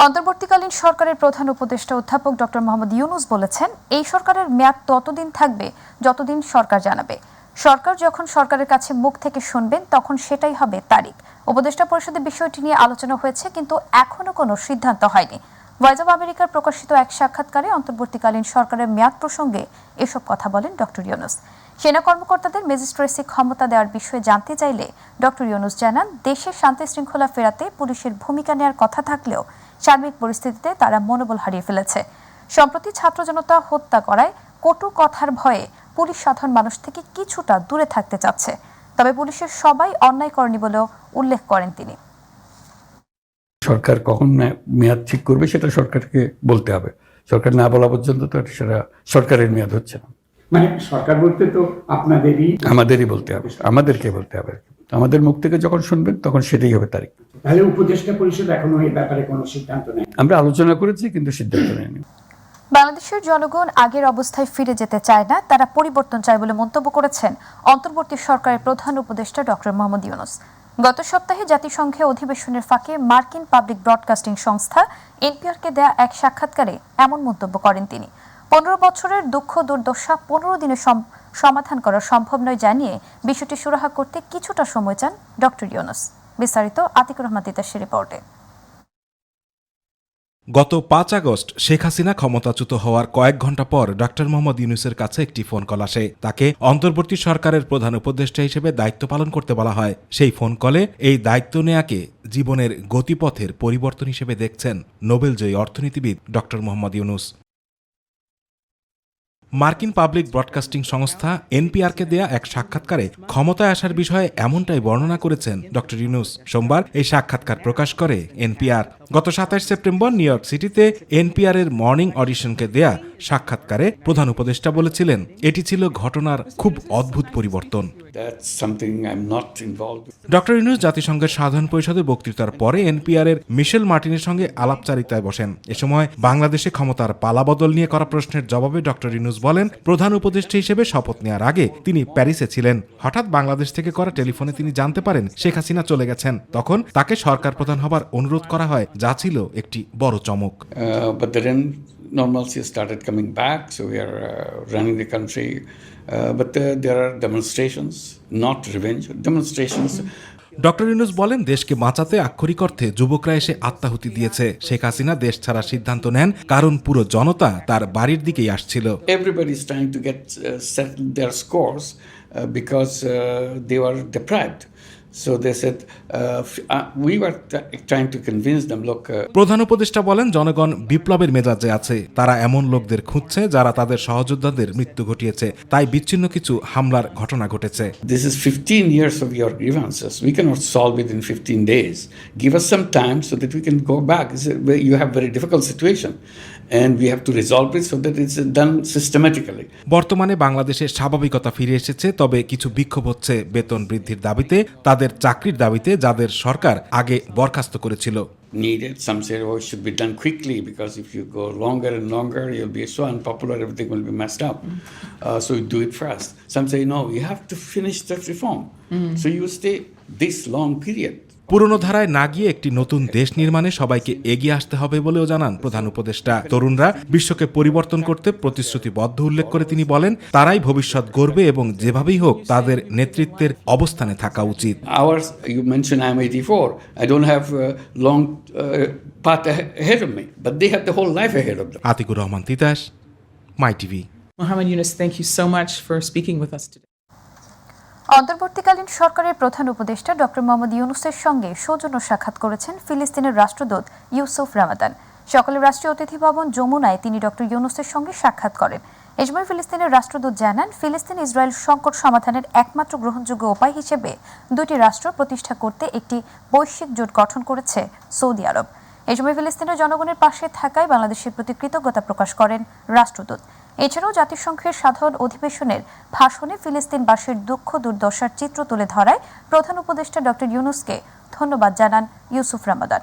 অন্তর্বর্তীকালীন সরকারের প্রধান উপদেষ্টা অধ্যাপক ডক্টর মোহাম্মদ ইউনূস বলেছেন, এই সরকারের মেয়াদ ততদিন থাকবে যতদিন সরকার জানাবে। সরকার যখন সরকারের কাছে মুখ থেকে শুনবেন তখন সেটাই হবে তারিখ। উপদেষ্টা পরিষদে বিষয়টি নিয়ে আলোচনা হয়েছে, কিন্তু এখনো কোনো সিদ্ধান্ত হয়নি। ভয়েস অব আমেরিকার প্রকাশিত এক সাক্ষাৎকারে অন্তর্বর্তীকালীন সরকারের মেয়াদ প্রসঙ্গে এসব কথা বলেন ডক্টর ইউনূস। সেনা কর্মকর্তাদের ম্যাজিস্ট্রেসি ক্ষমতা দেওয়ার বিষয়ে জানতে চাইলে ডক্টর ইউনূস জানান, দেশে শান্তি শৃঙ্খলা ফেরাতে পুলিশের ভূমিকা নেওয়ার কথা থাকলেও সার্বিক পরিস্থিতিতে তারা মনোবল হারিয়ে ফেলেছে। সম্প্রতি ছাত্র জনতা হত্যা করায় কটু কথার ভয়ে পুলিশ সাধারণ মানুষ থেকে কিছুটা দূরে থাকতে চাচ্ছে। তবে পুলিশের সবাই অন্যায় করেনি বলেও উল্লেখ করেন তিনি। সরকার কখন মেয়াদ ঠিক করবে সেটা সরকারকে বলতে হবে। সরকার না বলা পর্যন্ত তো সেটা সরকারের মেয়াদ হচ্ছে না। মানে সরকার বলতে তো আমাদেরই বলতে হবে, আমাদেরকে বলতে হবে। আমাদের মুখ থেকে যখন শুনবেন তখন সেটাই হবে তারিখ। তাহলে উপদেষ্টা পরিষদ এখনো এই ব্যাপারে কোনো সিদ্ধান্ত নেই? আমরা আলোচনা করেছি, কিন্তু সিদ্ধান্ত নেয়নি। বাংলাদেশের জনগণ আগের অবস্থায় ফিরে যেতে চায় না, তারা পরিবর্তন চায় বলে মন্তব্য করেছেন অন্তর্বর্তী সরকারের প্রধান উপদেষ্টা ডক্টর মোহাম্মদ ইউনূস। গত সপ্তাহে জাতিসংঘে অধিবেশনের ফাঁকে মার্কিন পাবলিক ব্রডকাস্টিং সংস্থা এনপিআরকে দেয়া এক সাক্ষাৎকারে এমন মন্তব্য করেন তিনি। 15 বছরের দুঃখ দুর্দশা 15 দিনে সমাধান করা সম্ভব নয় জানিয়ে বিষয়টি সুরাহা করতে কিছুটা সময় চান ডক্টর ইউনূস। বিস্তারিত আতিকুর রহমান তিতাসের রিপোর্টে। গত 5 আগস্ট শেখ হাসিনা ক্ষমতাচ্যুত হওয়ার কয়েক ঘণ্টা পর ডক্টর মোহাম্মদ ইউনূসের কাছে একটি ফোন কল আসে। তাকে অন্তর্বর্তী সরকারের প্রধান উপদেষ্টা হিসেবে দায়িত্ব পালন করতে বলা হয়। সেই ফোন কলে এই দায়িত্ব নেয়াকে জীবনের গতিপথের পরিবর্তন হিসেবে দেখছেন নোবেলজয়ী অর্থনীতিবিদ ডক্টর মোহাম্মদ ইউনূস। মার্কিন পাবলিক ব্রডকাস্টিং সংস্থা এনপিআরকে দেয়া এক সাক্ষাৎকারে ক্ষমতায় আসার বিষয়ে এমনটাই বর্ণনা করেছেন ডক্টর ইউনূস। সোমবার এই সাক্ষাৎকার প্রকাশ করে এনপিআর। গত 27 সেপ্টেম্বর নিউ ইয়র্ক সিটিতে এনপিআর এর মর্নিং অডিশনকে দেয়া সাক্ষাৎকারে প্রধান উপদেষ্টা বলেছিলেন, এটি ছিল ঘটনার খুব অদ্ভুত পরিবর্তন। ডক্টর ইউনূস জাতিসংঘের সাধারণ পরিষদের বক্তৃতার পরে এনপিআর এর মিশেল মার্টিনের সঙ্গে আলাপচারিতায় বসেন। এ সময় বাংলাদেশে ক্ষমতার পালাবদল নিয়ে করা প্রশ্নের জবাবে ডক্টর ইউনূস বলেন, প্রধান উপদেষ্টা হিসেবে শপথ নেওয়ার আগে তিনি প্যারিসে ছিলেন। হঠাৎ বাংলাদেশ থেকে করা টেলিফোনে তিনি জানতে পারেন শেখ হাসিনা চলে গেছেন। তখন তাকে সরকার প্রধান হবার অনুরোধ করা হয়, যা ছিল একটি বড় চমক। Normalcy started coming back, so we are running the country. But there are demonstrations, not revenge, demonstrations. Doctor Yunus বলেন, দেশকে বাঁচাতে আক্ষরিক অর্থে যুবকরা এসে আত্মাহুতি দিয়েছে। শেখ হাসিনা দেশ ছাড়ার সিদ্ধান্ত নেন কারণ পুরো জনতা তার বাড়ির দিকেই আসছিল। Everybody is trying to get settle their scores because they were deprived. So they said, we were trying to convince them, look. প্রধান উপদেষ্টা বলেন, জনগণ বিপ্লবের মেজাজে আছে। তারা এমন লোকদের খুঁজছে যারা তাদের সহযোদ্ধাদের মৃত্যু ঘটিয়েছে। তাই বিচ্ছিন্ন কিছু হামলার ঘটনা ঘটেছে। This is 15 years of your grievances. We cannot solve it in 15 days. Give us some time so that we can go back. You have very difficult situation. And we have to resolve it so that it's done systematically. বর্তমানে বাংলাদেশে স্বাভাবিকতা ফিরে এসেছে, তবে কিছু বিক্ষোভ হচ্ছে বেতন বৃদ্ধির দাবিতে, তাদের চাকরির দাবিতে যাদের সরকার আগে বরখাস্ত করেছিল। Needed. Some say, oh, it should be done quickly because if you go longer and longer, you'll be so unpopular, everything will be messed up. So you do it fast. Some say, no, you have to finish that reform. So you stay this long period. পুরনো ধারায় না গিয়ে একটি নতুন দেশ নির্মাণে সবাইকে এগিয়ে আসতে হবে বলেও জানান প্রধান উপদেষ্টা। তরুণরা বিশ্বকে পরিবর্তন করতে প্রতিশ্রুতিবদ্ধ উল্লেখ করে তিনি বলেন, তারাই ভবিষ্যৎ গড়বে এবং যেভাবেই হোক তাদের নেতৃত্বের অবস্থানে থাকা উচিত। You mentioned I'm 84. I don't have a long path ahead of me, but they have the whole life ahead of them. Atiqur Rahman Titas, my TV. Mohammad Yunus, thank you so much for speaking with us today. অন্তর্বর্তীকালীন সরকারের প্রধান উপদেষ্টা doctor Mohammad ইউনূসের সঙ্গে সৌজন্য সাক্ষাৎ করেছেন ফিলিস্তিনের রাষ্ট্রদূত ইউসুফ রামাদান। সকালে রাষ্ট্রীয় অতিথি ভবন যমুনায় তিনি ডক্টর ইউনূসের সঙ্গে সাক্ষাৎ করেন। এ সময় ফিলিস্তিনের রাষ্ট্রদূত জানান, ফিলিস্তিন ইসরায়েল সংকট সমাধানের একমাত্র গ্রহণযোগ্য উপায় হিসেবে দুটি রাষ্ট্র প্রতিষ্ঠা করতে একটি বৈশ্বিক জোট গঠন করেছে সৌদি আরব। এ সময় ফিলিস্তিনের জনগণের পাশে থাকায় বাংলাদেশের প্রতি কৃতজ্ঞতা প্রকাশ করেন রাষ্ট্রদূত। এছাড়াও জাতিসংঘের সাধারণ অধিবেশনের ভাষণে ফিলিস্তিনবাসীর দুঃখ দুর্দশার চিত্র তুলে ধরায় প্রধান উপদেষ্টা ডক্টর ইউনূসকে ধন্যবাদ জানান ইউসুফ রামাদান।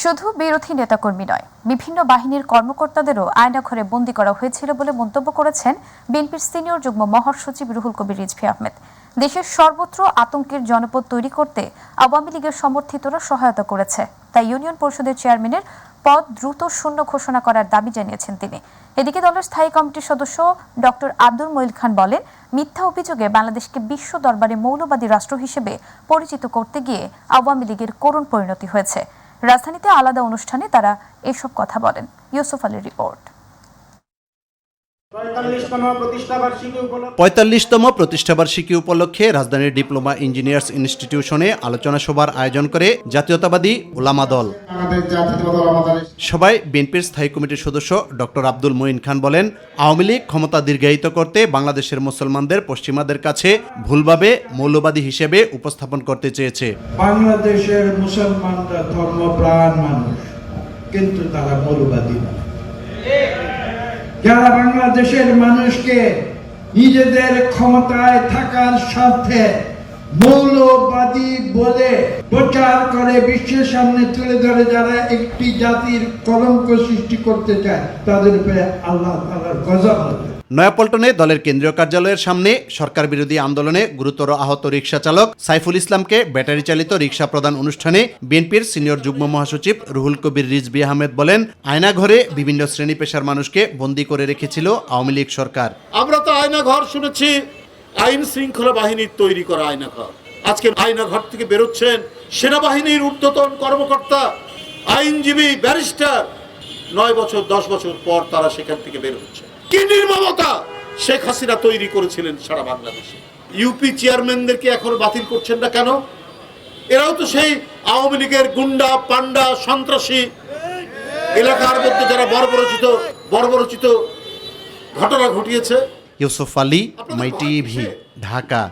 শুধু বিরোধী নেতাকর্মী নয়, বিভিন্ন বাহিনীর কর্মকর্তাদেরও আয়নাঘরে বন্দী করা হয়েছিল বলে মন্তব্য করেছেন বিএনপির সিনিয়র যুগ্ম মহাসচিব রুহুল কবির রিজভী আহমেদ। দেশের সর্বত্র আতঙ্কের জনপদ তৈরি করতে আওয়ামী লীগের সমর্থিতরা সহায়তা করেছে, তাই ইউনিয়ন পরিষদের চেয়ারম্যানের পদ দ্রুত শূন্য ঘোষণা করার দাবি জানিয়েছেন তিনি। এদিকে দলের স্থায়ী কমিটির সদস্য ডক্টর আব্দুল মঈন খান বলেন, মিথ্যা অভিযোগে বাংলাদেশকে বিশ্ব দরবারে মৌলবাদী রাষ্ট্র হিসেবে পরিচিত করতে গিয়ে আওয়ামী লীগের করুণ পরিণতি হয়েছে। রাজধানীতে আলাদা অনুষ্ঠানে তারা এসব কথা বলেন। ইউসুফ আলীর রিপোর্ট। ৪৫তম প্রতিষ্ঠাবার্ষিকী উপলক্ষে রাজধানীর ডিপ্লোমা ইঞ্জিনিয়ার্স ইনস্টিটিউশনে আলোচনা সভার আয়োজন করে জাতীয়তাবাদী উলামা দল। সভায় বিএনপির স্থায়ী কমিটির সদস্য ডক্টর আব্দুল মঈন খান বলেন, আওয়ামী লীগ ক্ষমতা দীর্ঘায়িত করতে বাংলাদেশের মুসলমানদের পশ্চিমাদের কাছে ভুলভাবে মৌলবাদী হিসেবে উপস্থাপন করতে চেয়েছে। বাংলাদেশের মুসলমানরা ধর্মপ্রাণ মানুষ, কিন্তু তারা মৌলবাদী না। যারা বাংলাদেশের মানুষকে নিজেদের ক্ষমতায় থাকার স্বার্থে মৌলবাদী বলে প্রচার করে বিশ্বের সামনে তুলে ধরে, যারা একটি জাতির কলঙ্ক সৃষ্টি করতে চায়, তাদের উপরে আল্লাহ তাআলার গজব হবে। নয়াপল্টনে দলের কেন্দ্রীয় কার্যালয়ের সামনে সরকার বিরোধী আন্দোলনে গুরুতর আহত রিকশা চালক সাইফুল ইসলামকে ব্যাটারি চালিত রিকশা প্রদান অনুষ্ঠানে বিএনপির সিনিয়র যুগ্ম মহাসচিব রুহুল কবির রিজভী আহমেদ বলেন, আয়নাঘরে বিভিন্ন শ্রেণী পেশার মানুষকে বন্দী করে রেখেছিল আওয়ামী লীগ সরকার। আমরা তো আয়নাঘর শুনেছি, আইন শৃঙ্খলা বাহিনীর তৈরি করা আয়নাঘর। আজকে আয়নাঘর থেকে বেরোচ্ছেন সেনাবাহিনীর ঊর্ধ্বতন কর্মকর্তা, আইনজীবী, ব্যারিস্টার। 9 বছর 10 বছর পর তারা সেখান থেকে বের হচ্ছে। কি নির্মমতা শেখ হাসিনা তৈরি করেছিলেন সারা বাংলাদেশে। ইউপি চেয়ারম্যানদেরকে এখন বাতিল করছেন না কেন? এরাও তো সেই আওয়ামী লীগের গুন্ডা, পান্ডা, সন্ত্রাসী। এলাকার মধ্যে যারা বর্বরচিত ঘটনা ঘটিয়েছে। ইউসুফ আলী, মাই টিভি, ঢাকা।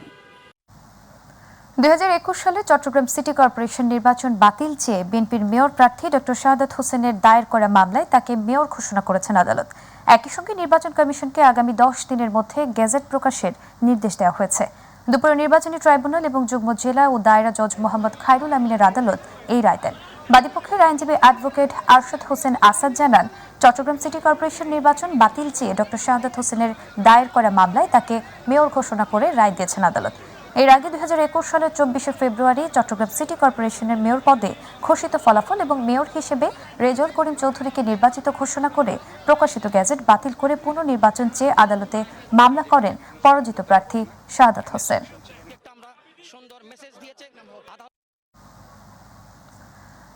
2021 সালে চট্টগ্রাম সিটি কর্পোরেশন নির্বাচন বাতিল চেয়ে বিএনপির মেয়র প্রার্থী ডক্টর শাহাদাত হোসেনের দায়ের করা মামলায় তাকে মেয়র ঘোষণা করেছেন আদালত। একই সঙ্গে নির্বাচন কমিশনকে আগামী 10 দিনের মধ্যে গেজেট প্রকাশের নির্দেশ দেওয়া হয়েছে। দুপুরে নির্বাচনী ট্রাইব্যুনাল এবং যুগ্ম জেলা ও দায়রা জজ মোহাম্মদ খায়রুল আমিনের আদালত এই রায় দেন। বাদীপক্ষের আইনজীবী অ্যাডভোকেট আরশাদ হোসেন আসাদ জানান, চট্টগ্রাম সিটি কর্পোরেশন নির্বাচন বাতিল চেয়ে ডক্টর শাহাদাত হোসেনের দায়ের করা মামলায় তাকে মেয়র ঘোষণা করে রায় দিয়েছেন আদালত। এর আগে 2021 সালের 24 ফেব্রুয়ারি চট্টগ্রাম সিটি কর্পোরেশনের মেয়র পদে ঘোষিত ফলাফল এবং মেয়র হিসেবে রেজল করিম চৌধুরীকে নির্বাচিত ঘোষণা করে প্রকাশিত গেজেট বাতিল করে পুনর্নির্বাচন চেয়ে আদালতে মামলা করেন পরাজিত প্রার্থী শাহাদাত হোসেন।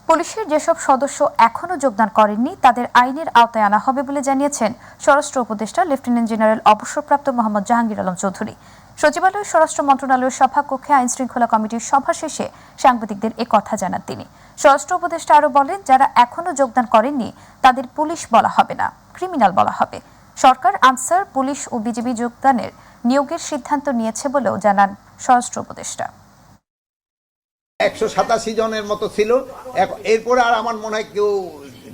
পুলিশের যেসব সদস্য এখনো যোগদান করেননি তাদের আইনের আওতায় আনা হবে বলে জানিয়েছেন স্বরাষ্ট্র উপদেষ্টা লেফটেন্যান্ট জেনারেল অবসরপ্রাপ্ত মোহাম্মদ জাহাঙ্গীর আলম চৌধুরী। সচিবালয় স্বরাষ্ট্র মন্ত্রণালয়ের সভাকক্ষে আইন শৃঙ্খলা কমিটির সভা শেষে সাংবাদিকদের এ কথা জানান তিনি। স্বরাষ্ট্র উপদেষ্টা আরও বলেন, যারা এখনো যোগদান করেননি তাদের পুলিশ বলা হবে না, ক্রিমিনাল বলা হবে। সরকার আনসার, পুলিশ ও বিজিবি যোগদানের নিয়োগের সিদ্ধান্ত নিয়েছে বলেও জানান স্বরাষ্ট্র উপদেষ্টা। 187 জনের মতো ছিল, এরপরে আর আমার মনে হয় কেউ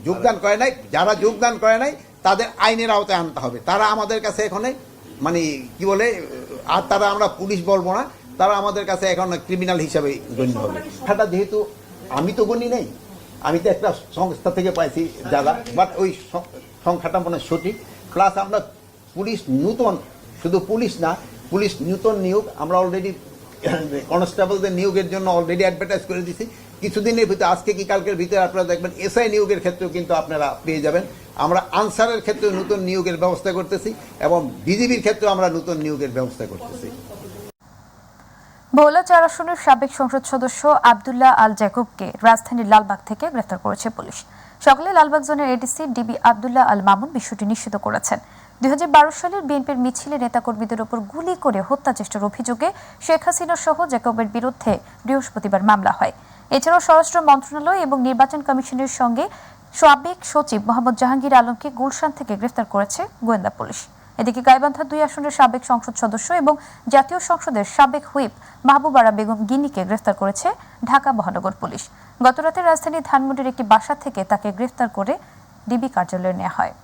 যোগদান করে নাই। যারা যোগদান করে নাই তাদের আইনের আওতায় আনতে হবে। তারা আমাদের কাছে এখন মানে কি বলে, আর তারা আমরা পুলিশ বলবো না, তারা আমাদের কাছে এখন ক্রিমিনাল হিসাবে গণ্য হবে। সেটা যেহেতু আমি তো গণি নেই, আমি তো একটা সংস্থা থেকে পাইছি যারা, বাট ওই সংখ্যাটা মনে সঠিক। প্লাস আমরা পুলিশ নূতন, শুধু পুলিশ না, পুলিশ নূতন নিয়োগ আমরা অলরেডি কনস্টেবলদের নিয়োগের জন্য অলরেডি অ্যাডভার্টাইজ করে দিছি। কিছুদিনের ভিতরে, আজকে কি কালকের ভিতরে আপনারা দেখবেন এসআই নিয়োগের ক্ষেত্রেও কিন্তু আপনারা পেয়ে যাবেন। আমরা আনসারের ক্ষেত্রে নতুন নিয়োগের ব্যবস্থা করতেছি এবং বিজিবির ক্ষেত্রে আমরা নতুন নিয়োগের ব্যবস্থা করতেছি। ভোলা 4 আসনের সাবেক সংসদ সদস্য আব্দুল্লাহ আল জ্যাকুবকে রাজধানীর লালবাগ থেকে গ্রেফতার করেছে পুলিশ। সকালে লালবাগ জোনের এডিসি ডিবি আব্দুল্লাহ আল মামুন বিষয়টি নিশ্চিত করেছেন। 2012 সালের বিএনপির মিছিলে নেতাকর্মীদের উপর গুলি করে হত্যা চেষ্টার অভিযোগে শেখ হাসিনা সহ জ্যাকবের বিরুদ্ধে বৃহস্পতিবার মামলা হয়। এছাড়াও স্বরাষ্ট্র মন্ত্রণালয় এবং নির্বাচন কমিশনের সঙ্গে সাবেক সচিব মোহাম্মদ জাহাঙ্গীর আলমকে গুলশান থেকে গ্রেফতার করেছে গোয়েন্দা পুলিশ। এদিকে গাইবান্ধা 2 আসনের সাবেক সংসদ সদস্য এবং জাতীয় সংসদের সাবেক হুইপ মাহবুবারা বেগম গিনিকে গ্রেফতার করেছে ঢাকা মহানগর পুলিশ। গতরাতে রাজধানীর ধানমন্ডির একটি বাসা থেকে তাকে গ্রেফতার করে ডিবি কার্যালয়ে নেওয়া হয়।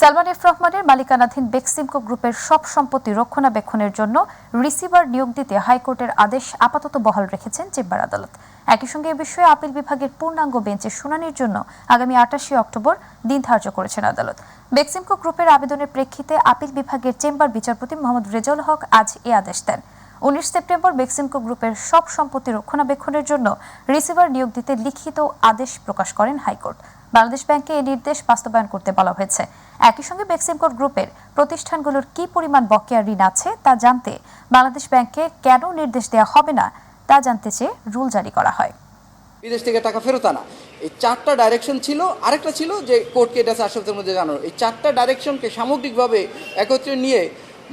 সালমান এফ রহমানের মালিকানাধীন বেক্সিমকো গ্রুপের সব সম্পত্তি রক্ষণাবেক্ষণের জন্য রিসিভার নিয়োগ দিতে হাইকোর্টের আদেশ আপাতত বহাল রেখেছেন চেম্বার আদালত। একই সঙ্গে এ বিষয়ে আপিল বিভাগের পূর্ণাঙ্গ বেঞ্চে শুনানির জন্য আগামী 28 অক্টোবর দিন ধার্য করেছেন আদালত। বেক্সিমকো গ্রুপের আবেদনের প্রেক্ষিতে আপিল বিভাগের চেম্বার বিচারপতি মোহাম্মদ রেজাউল হক আজ এ আদেশ দেন। 19 সেপ্টেম্বর বেক্সিমকো গ্রুপের সব সম্পত্তি রক্ষণাবেক্ষণের জন্য রিসিভার নিয়োগ দিতে লিখিত আদেশ প্রকাশ করেন হাইকোর্ট। বাংলাদেশ ব্যাংকে এই নির্দেশ বাস্তবায়ন করতে বলা হয়েছে। একই সঙ্গে বেক্সিমকো গ্রুপের প্রতিষ্ঠানগুলোর কি পরিমাণ বকেয়া ঋণ আছে তা জানতে বাংলাদেশ ব্যাংকে কেন নির্দেশ দেওয়া হবে না তা জানতে চেয়ে রুল জারি করা হয়। বিদেশ থেকে টাকা ফেরত আনা, এই 4টা ডাইরেকশন ছিল। আরেকটা ছিল যে কোর্টকে এটা 4 সপ্তাহের মধ্যে জানানো। এই 4টা ডাইরেকশনকে সামগ্রিকভাবে একত্রে নিয়ে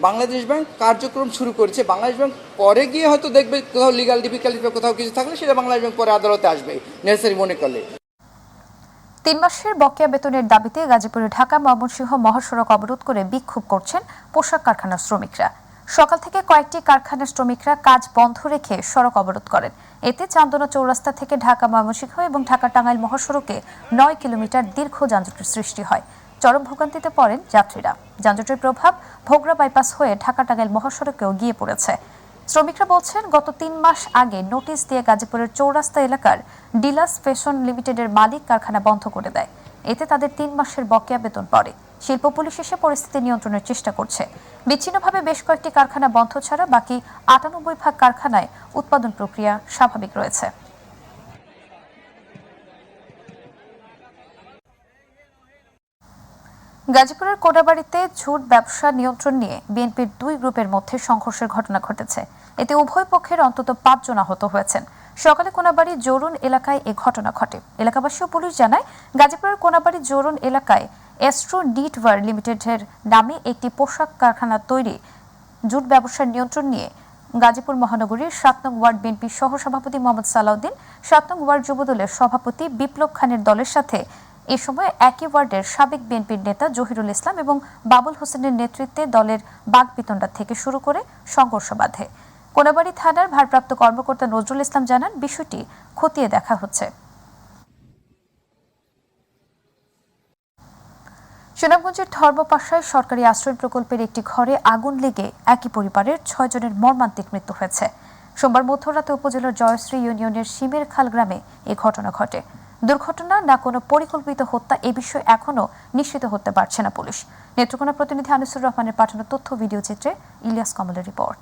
বাংলাদেশ ব্যাংক কার্যক্রম শুরু করেছে। বাংলাদেশ ব্যাংক পরে গিয়ে হয়তো দেখবে কোথাও লিগাল ডিফিকাল্টি বা কোথাও কিছু থাকলে সেটা বাংলাদেশ ব্যাংক পরে আদালতে আসবে নেসেসারি মনে করলে। 3 মাসের বকেয়া বেতনের দাবিতে গাজীপুরে ঢাকা ময়মনসিংহ মহাসড়ক অবরোধ করে বিক্ষোভ করছেন পোশাক কারখানার শ্রমিকরা। সকাল থেকে কয়েকটি কারখানার শ্রমিকরা কাজ বন্ধ রেখে সড়ক অবরোধ করেন। এতে চান্দনা চৌরাস্তা থেকে ঢাকা ময়মনসিংহ এবং ঢাকা টাঙ্গাইল মহাসড়কে 9 কিলোমিটার দীর্ঘ যানজটের সৃষ্টি হয়। চরম ভোগান্তিতে পড়েন যাত্রীরা। যানজটের প্রভাব ভোগড়া বাইপাস হয়ে ঢাকা টাঙ্গাইল মহাসড়কেও গিয়ে পড়েছে। শ্রমিকরা বলছেন, গত 3 মাস আগে নোটিশ দিয়ে গাজীপুরের চৌরাস্তা এলাকার ডিলাস ফ্যাশন লিমিটেডের মালিক কারখানা বন্ধ করে দেয়। এতে তাদের 3 মাসের বকেয়া বেতন পড়ে। শিল্প পুলিশ এসে পরিস্থিতি নিয়ন্ত্রণের চেষ্টা করছে। বিচ্ছিন্নভাবে বেশ কয়েকটি কারখানা বন্ধ ছাড়া বাকি 98 কারখানায় উৎপাদন প্রক্রিয়া স্বাভাবিক রয়েছে। গাজীপুরের কোনাবাড়িতে ঝুট ব্যবসা নিয়ন্ত্রণ নিয়ে বিএনপির 2 গ্রুপের মধ্যে সংঘর্ষের ঘটনা ঘটেছে। এতে উভয় পক্ষের অন্তত 5 জন আহত হয়েছেন। সকালে কোনাবাড়ি জোরুন এলাকায় এ ঘটনা ঘটে। এলাকাবাসী ও পুলিশ জানায়, গাজীপুরের কোনাবাড়ি জোরুন এলাকায় এস্ট্রো নিটওয়্যার লিমিটেডের নামে একটি পোশাক কারখানা তৈরি জুট ব্যবসার নিয়ন্ত্রণ নিয়ে গাজীপুর মহানগরীর 7 নং ওয়ার্ড বিএনপি সহসভাপতি মোহাম্মদ সালাউদ্দিন, 7 নং ওয়ার্ড যুবদলের সভাপতি বিপ্লব খানের দলের সাথে এ সময় একই ওয়ার্ডের সাবেক বিএনপির নেতা জহিরুল ইসলাম এবং বাবুল হোসেনের নেতৃত্বে দলের বাগবিতণ্ডা থেকে শুরু করে সংঘর্ষ বাধে। কোনাবাড়ি থানার ভারপ্রাপ্ত কর্মকর্তা নজরুল ইসলাম জানান, বিষয়টি খতিয়ে দেখা হচ্ছে। সুনামগঞ্জের ধর্মপাশায় সরকারি আশ্রয় প্রকল্পের একটি ঘরে আগুন লেগে একই পরিবারের 6 জনের মর্মান্তিক মৃত্যু হয়েছে। সোমবার মধ্যরাতে উপজেলার জয়শ্রী ইউনিয়নের শিমের খাল গ্রামে এই ঘটনা ঘটে। দুর্ঘটনা না কোনো পরিকল্পিত হত্যা এ বিষয়ে এখনও নিশ্চিত হতে পারছে না পুলিশ। নেত্রকোনা প্রতিনিধি আনিসুর রহমানের পাঠানো তথ্য ভিডিও চিত্রে ইলিয়াস কমলের রিপোর্ট।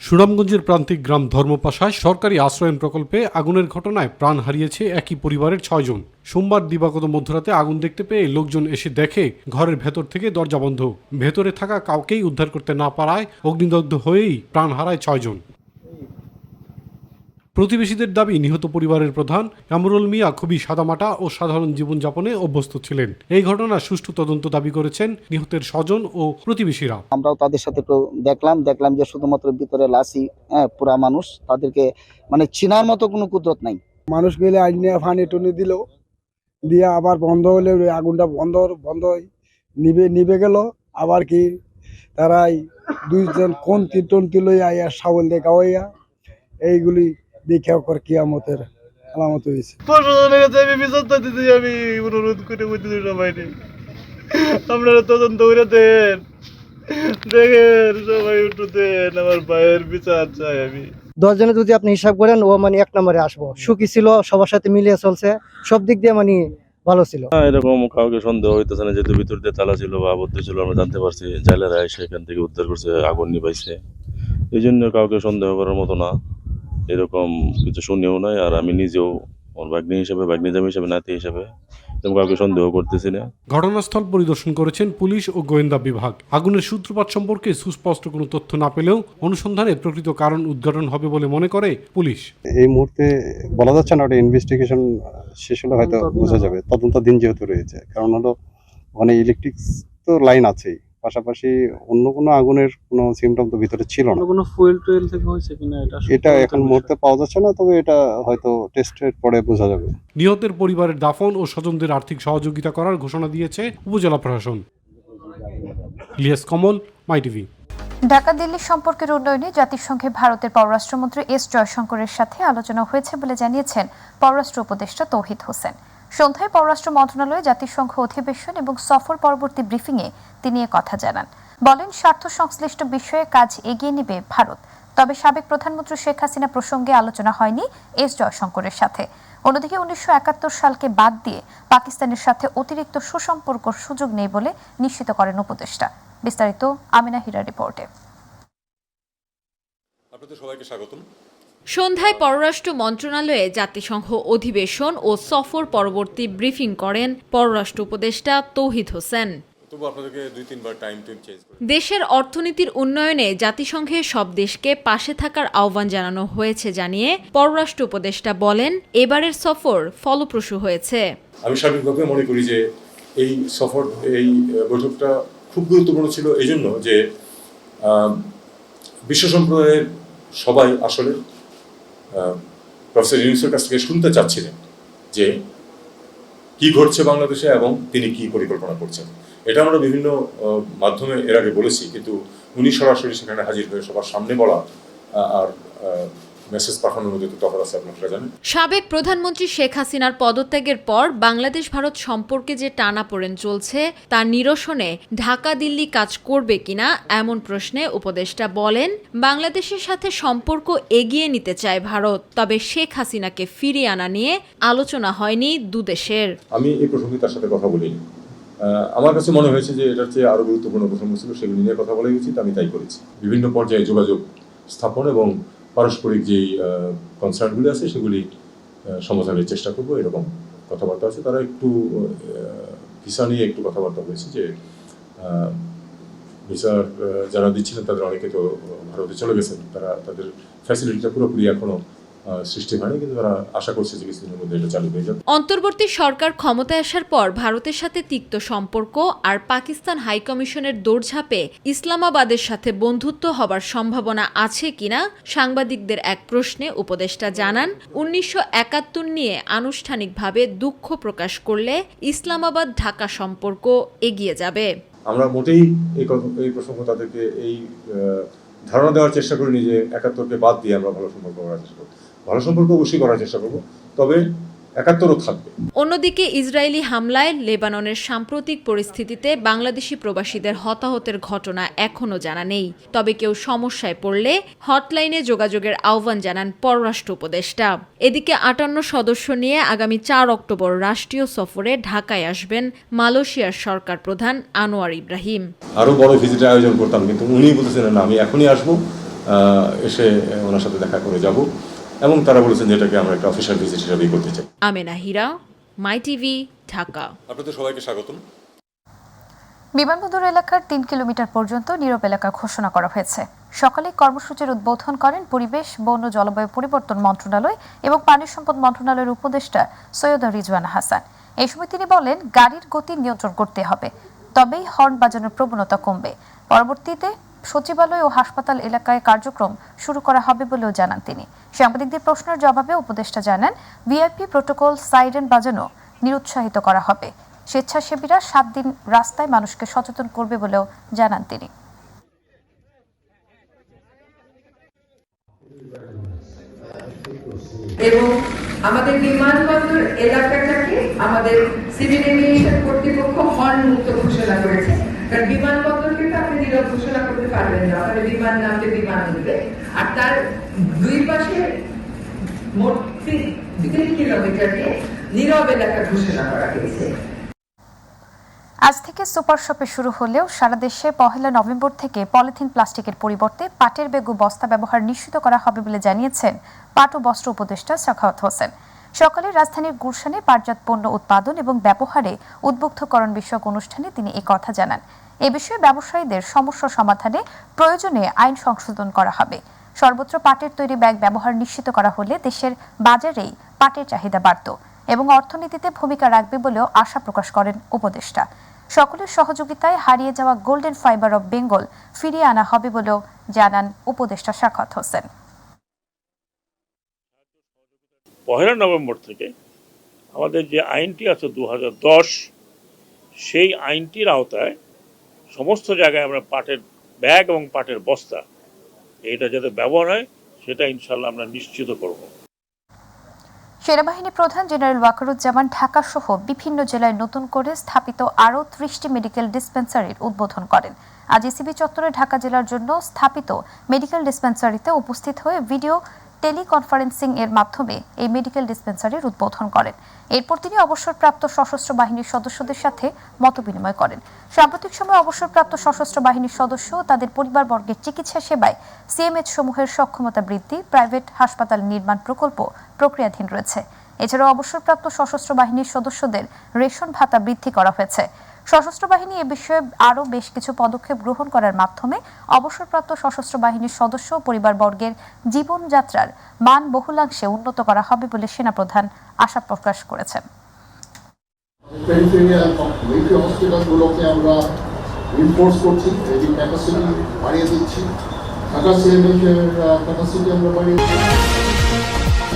সুনামগঞ্জের প্রান্তিক গ্রাম ধর্মপাশায় সরকারি আশ্রয়ন প্রকল্পে আগুনের ঘটনায় প্রাণ হারিয়েছে একই পরিবারের 6 জন। সোমবার দিবাগত মধ্যরাতে আগুন দেখতে পেয়ে লোকজন এসে দেখে ঘরের ভেতর থেকে দরজা বন্ধ। ভেতরে থাকা কাউকেই উদ্ধার করতে না পারায় অগ্নিদগ্ধ হয়েই প্রাণ হারায় 6 জন। প্রতিবেশীদের দাবি, নিহত পরিবারের প্রধান কামরুল মিয়া খুবই সাদামাটা ও সাধারণ জীবনযাপনে অভ্যস্ত ছিলেন। এই ঘটনার সুষ্ঠু তদন্ত দাবি করেছেন নিহতের স্বজন ও প্রতিবেশীরা। আমরাও তাদের সাথে দেখলাম যে শুধুমাত্র ভিতরে লাশি, পুরা মানুষ, তাদেরকে মানে চিনার মতো কোনো কুদরত নাই। মানুষ গেলে আইন নিয়ে ফানি টুনি দিল, দিয়ে আবার বন্ধ হলে আগুনটা বন্ধ নিবে গেল। আবার কি তারাই 2 জন কোন তিনটি লই আইয়া সাবল দেখা হইয়া এইগুলি দেখে ওর কিয়ামতের আলামত হয়েছে। প্রশাসনের কাছে আমি বিচার দিতে আমি অনুরোধ করে বলতে সবাই আপনারা তদন্ত করে দেখেন সবাই একটু দেন, আমার ভাইয়ের বিচার চাই আমি। 10 জনে যদি আপনি হিসাব করেন, ও মানে 1 নম্বরে আসবো। সুখী ছিল, সবার সাথে মিলিয়ে চলছে, সব দিক দিয়ে মানে ভালো ছিল। এরকম কাউকে সন্দেহ হইতেছে না, যেহেতু ভিতর দিয়ে তালা ছিল বা আবদ্ধ ছিল, আমরা জানতে পারছি জেলেরা এসে এখান থেকে উদ্ধার করছে, আগুন নিভাইছে। এই জন্য কাউকে সন্দেহ করার মতো না, এরকম কিছু শুনেও নাই। আর আমি নিজেও ভাগ্নি জামি হিসেবে নাতি হিসেবে কাউকে সন্দেহ করতেছি না। ঘটনাস্থল পরিদর্শন করেছেন পুলিশ ও গোয়েন্দা বিভাগ। আগুনের সূত্রপাত সম্পর্কে সুস্পষ্ট কোনো তথ্য না পেলেও অনুসন্ধানে প্রকৃত কারণ উদ্ঘাটন হবে বলে মনে করে পুলিশ। এই মুহূর্তে বলা যাচ্ছে না, ওটা ইনভেস্টিগেশন শেষ হলে হয়তো বোঝা যাবে। তদন্তাধীন যেহেতু রয়েছে, কারণ হলো ওখানে ইলেকট্রিক তো লাইন আছেই, পাশাপাশি অন্য কোনো আগুনের কোনো সিমটম তো ভিতরে ছিল না। কোনো ফুয়েল টুয়েল থেকে হয়েছে কিনা এটা এখন মুহূর্তে পাওয়া যাচ্ছে না, তবে এটা হয়তো টেস্টের পরে বোঝা যাবে। নিহতের পরিবারের দাফন ও স্বজনদের আর্থিক সহযোগিতা করার ঘোষণা দিয়েছে উপজেলা প্রশাসন। ইলিয়াস কমল, মাই টিভি। ঢাকা দিল্লি সম্পর্কের উন্নয়নে জাতিসংঘে ভারতের পররাষ্ট্রমন্ত্রী এস জয়শঙ্করের সাথে আলোচনা হয়েছে বলে জানিয়েছেন পররাষ্ট্র উপদেষ্টা তৌহিদ হোসেন। সন্ধ্যায় পররাষ্ট্র মন্ত্রণালয়ে জাতিসংঘ অধিবেশন এবং সফর পরবর্তী ব্রিফিংয়ে তিনি এ কথা জানান। বলেন, স্বার্থ সংশ্লিষ্ট বিষয়ে কাজ এগিয়ে নেবে ভারত। তবে সাবেক প্রধানমন্ত্রী শেখ হাসিনা প্রসঙ্গে আলোচনা হয়নি এস জয়শঙ্করের সাথে। অন্যদিকে 1971 সালকে বাদ দিয়ে পাকিস্তানের সাথে অতিরিক্ত সুসম্পর্ক সুযোগ নেই বলে নিশ্চিত করেন উপদেষ্টা। বিস্তারিত আমিনা হীরার রিপোর্টে। আপনাদের সবাইকে স্বাগতম। সন্ধ্যায় পররাষ্ট্র মন্ত্রণালয়ে জাতিসংঘ অধিবেশন ও সফর পরবর্তী ব্রিফিং করেন পররাষ্ট্র উপদেষ্টা তৌহিদ হোসেন। দেশের অর্থনীতির উন্নয়নে জাতিসংঘের সব দেশকে পাশে থাকার আহ্বান জানানো হয়েছে জানিয়ে পররাষ্ট্র উপদেষ্টা বলেন, এবারের সফর ফলপ্রসূ হয়েছে। আমি সার্বিকভাবে মনে করি যে এই সফর, এই বৈঠকটা খুব গুরুত্বপূর্ণ ছিল এই জন্য যে বিশ্ব সম্প্রদায়ের সবাই আসলে প্রফেসর ইউনূসের কাছ থেকে শুনতে চাচ্ছিলেন যে কি ঘটছে বাংলাদেশে এবং তিনি কি পরিকল্পনা করছেন। এটা আমরা বিভিন্ন মাধ্যমে এর আগে বলেছি, কিন্তু উনি সরাসরি সেখানে হাজির হয়ে সবার সামনে বলা আর মেসেজ পাঠানোর মধ্যে তো তফাৎ আছে, আপনারা জানেন। সাবেক প্রধানমন্ত্রী শেখ হাসিনার পদত্যাগের পর বাংলাদেশ ভারত সম্পর্কে যে টানাপোড়েন চলছে তা নিরসনে ঢাকা দিল্লি কাজ করবে কিনা এমন প্রশ্নে উপদেষ্টা বলেন, বাংলাদেশের সাথে সম্পর্ক এগিয়ে নিতে চায় ভারত, তবে শেখ হাসিনাকে ফিরিয়ে আনা নিয়ে আলোচনা হয়নি দুদেশের। আমি এই প্রসঙ্গে তার সাথে কথা বলিনি। আমার কাছে মনে হয়েছে যে এটার চেয়ে আরো গুরুত্বপূর্ণ প্রসঙ্গ ছিল, সেগুলি নিয়ে কথা বলা উচিত। আমি তাই করেছি। বিভিন্ন পর্যায়ে যোগাযোগ স্থাপন এবং পারস্পরিক যেই কনসার্নগুলি আছে সেগুলি সমাধানের চেষ্টা করবো, এরকম কথাবার্তা আছে। তারা একটু ভিসা নিয়ে একটু কথাবার্তা হয়েছে যে ভিসা যারা দিচ্ছিলেন তাদের অনেকে তো ভারতে চলে গেছেন, তারা তাদের ফ্যাসিলিটিটা পুরোপুরি এখনো সৃষ্টি হয়নি, কিন্তু তারা আশা করছে যে কিছুদিনের মধ্যে এটা চালু হয়ে যাবে। অন্তর্বর্তী সরকার ক্ষমতায় আসার পর ভারতের সাথে তিক্ত সম্পর্ক আর পাকিস্তান হাইকমিশনের দৌড়ঝাঁপে ইসলামাবাদের সাথে বন্ধুত্ব হবার সম্ভাবনা আছে কিনা সাংবাদিকদের এক প্রশ্নে উপদেষ্টা জানান, 1971 নিয়ে আনুষ্ঠানিকভাবে দুঃখ প্রকাশ করলে ইসলামাবাদ ঢাকা সম্পর্ক এগিয়ে যাবে। আমরা মোটেই এই প্রসঙ্গ তাদেরকে এই ধারণা দেওয়ার চেষ্টা করিনি যে 71কে বাদ দিয়ে আমরা ভালো সম্পর্ক করার চেষ্টা করব। ভালো সম্পর্ক অবশ্যই করার চেষ্টা করব, তবে 71ও থাকবে। অন্যদিকে ইসরায়েলি হামলায় লেবাননের সাম্প্রতিক পরিস্থিতিতে বাংলাদেশি প্রবাসীদের হতাহতের ঘটনা এখনও জানা নেই। তবে কেউ সমস্যায় পড়লে হটলাইনে যোগাযোগের আহ্বান জানান পররাষ্ট্র উপদেষ্টা। এদিকে 58 সদস্য নিয়ে আগামী 4 অক্টোবর রাষ্ট্রীয় সফরে ঢাকায় আসবেন মালয়েশিয়ার সরকার প্রধান আনোয়ার ইব্রাহিম। আরো বড় ভিজিটের আয়োজন করতাম, কিন্তু উনি বলতেছিলেন না, আমি এখনই আসবো, এসে ওনার সাথে দেখা করে যাব, এবং তারা বলেছেন যে এটাকে আমরা একটা অফিশিয়াল ভিজিট হিসেবেই করতে চাই। আমিনা হীরা, মাই টিভি, ঢাকা। আপনাদের সবাইকে স্বাগতম। বিমানবন্দর এলাকার 3 কিলোমিটার পর্যন্ত নীরব এলাকা ঘোষণা করা হয়েছে। সকালে কর্মসূচির উদ্বোধন করেন পরিবেশ, বন ও জলবায়ু পরিবর্তন মন্ত্রণালয় এবং পানি সম্পদ মন্ত্রণালয়ের উপদেষ্টা সৈয়দা রিজওয়ানা হাসান। এই সময় তিনি বলেন, গাড়ির গতি নিয়ন্ত্রণ করতে হবে, তবেই হর্ন বাজানোর প্রবণতা কমবে। পরবর্তীতে সচিবালয় ও হাসপাতাল এলাকায় কার্যক্রম শুরু করা হবে বলেও জানান তিনি। সাংবাদিকদের প্রশ্নের জবাবে উপদেষ্টা জানান, ভিআইপি প্রোটোকল সাইরেন বাজানো নিরুৎসাহিত করা হবে। স্বেচ্ছাসেবীরা 7 দিন রাস্তায় মানুষকে সচেতন করবে বলেও জানান তিনি। এবং আমাদের বিমানবন্দর এলাকাটাকে আমাদের সিভিল এভিয়েশন কর্তৃপক্ষ হর্ন মুক্ত ঘোষণা করেছে। কারণ বিমানবন্দরকে তো আপনি নীরব ঘোষণা করতে পারবেন না, আপনার বিমান নামতে বিমান উঠবে, আর তার দুই পাশে মোট 3 কিলোমিটারকে নীরব এলাকা ঘোষণা করা হয়েছে। আজ থেকে সুপার শপে শুরু হলেও সারা দেশে 1 নভেম্বর থেকে পলিথিন প্লাস্টিকের পরিবর্তে পাটের ব্যাগ ও বস্তা ব্যবহার নিশ্চিত করা হবে বলে জানিয়েছেন পাট ও বস্ত্র উপদেষ্টা সাখাওয়াত হোসেন। সকালে রাজধানীর গুলশানে পাটজাত পণ্য উৎপাদন এবং ব্যবহারে উদ্বুদ্ধকরণ বিষয়ক অনুষ্ঠানে তিনি এই কথা জানান। এ বিষয়ে ব্যবসায়ীদের সমস্যা সমাধানে প্রয়োজনে আইন সংশোধন করা হবে। সর্বত্র পাটের তৈরি ব্যাগ ব্যবহার নিশ্চিত করা হলে দেশের বাজারেই পাটের চাহিদা বাড়ত এবং অর্থনীতিতে ভূমিকা রাখবে বলেও আশা প্রকাশ করেন উপদেষ্টা। সকলের সহযোগিতায় হারিয়ে যাওয়া গোল্ডেন ফাইবার অব বেঙ্গল ফিরিয়ে আনা হবে বলেও জানান উপদেষ্টা সাখাওয়াত হোসেন। 1 নভেম্বর থেকে আমাদের যে আইনটি আছে 2010, সেই আইনটির আওতায় সমস্ত জায়গায় আমরা পাটের ব্যাগ এবং পাটের বস্তা এটা যাতে ব্যবহার হয় সেটা ইনশাল্লাহ আমরা নিশ্চিত করব। সেনাবাহিনী প্রধান জেনারেল ওয়াকারুজ্জামান ঢাকা সহ বিভিন্ন জেলায় নতুন করে স্থাপিত আরও 30টি মেডিকেল ডিসপেন্সারির উদ্বোধন করেন। আজ ইসিবি চত্বরে ঢাকা জেলার জন্য স্থাপিত মেডিকেল ডিসপেন্সারিতে উপস্থিত হয়ে ভিডিও টেলিকনফারেন্সিং এর মাধ্যমে এই মেডিকেল ডিসপেন্সারির উদ্বোধন করেন। এরপর তিনি অবসরপ্রাপ্ত সশস্ত্র বাহিনীর সদস্যদের সাথে মতবিনিময় করেন। সাম্প্রতিক সময়ে অবসরপ্রাপ্ত সশস্ত্র বাহিনীর সদস্য ও তাদের পরিবারবর্গের চিকিৎসা সেবায় সিএমএইচ সমূহের সক্ষমতা বৃদ্ধি, প্রাইভেট হাসপাতাল নির্মাণ প্রকল্প প্রক্রিয়াধীন রয়েছে। এছাড়াও অবসরপ্রাপ্ত সশস্ত্র বাহিনীর সদস্যদের রেশন ভাতা বৃদ্ধি করা হয়েছে। সশস্ত্র বাহিনী এ বিষয়ে আরও বেশ কিছু পদক্ষেপ গ্রহণ করার মাধ্যমে অবসরপ্রাপ্ত সশস্ত্র বাহিনীর সদস্য ও পরিবারবর্গের জীবনযাত্রার মান বহুলাংশে উন্নত করা হবে বলে সেনাপ্রধান আশা প্রকাশ করেছেন। হসপিটালগুলোকে আমরা রিনফোর্স করছি, এটি ক্যাপাসিটি বাড়িয়ে দিচ্ছি, ঢাকা সিএমএইচ এর ক্যাপাসিটি আমরা বাড়িয়ে